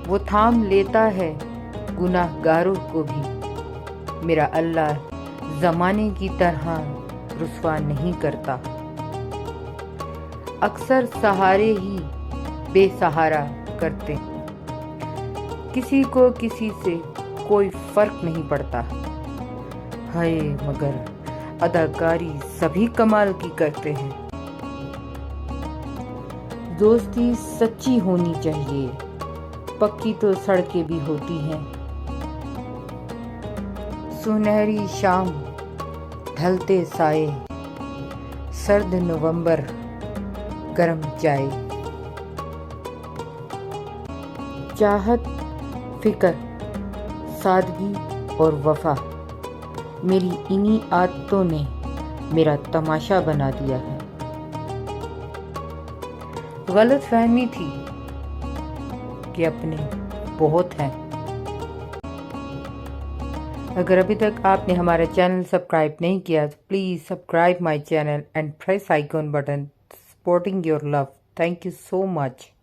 وہ تھام لیتا ہے گناہ گاروں کو بھی، میرا اللہ زمانے کی طرح رسوا نہیں کرتا۔ اکثر سہارے ہی بے سہارا کرتے، کسی کو کسی سے کوئی فرق نہیں پڑتا، ہائے مگر اداکاری سبھی کمال کی کرتے ہیں۔ دوستی سچی ہونی چاہیے، پکی تو سڑکیں بھی ہوتی ہیں۔ سنہری شام ڈھلتے سائے، سرد نومبر گرم چائے، چاہت فکر سادگی اور وفا، میری انہی عادتوں نے میرا تماشا بنا دیا ہے۔ غلط فہمی تھی کہ اپنے بہت ہیں۔ اگر ابھی تک آپ نے ہمارا چینل سبسکرائب نہیں کیا تو please subscribe my channel and press icon button supporting your love. Thank you so much.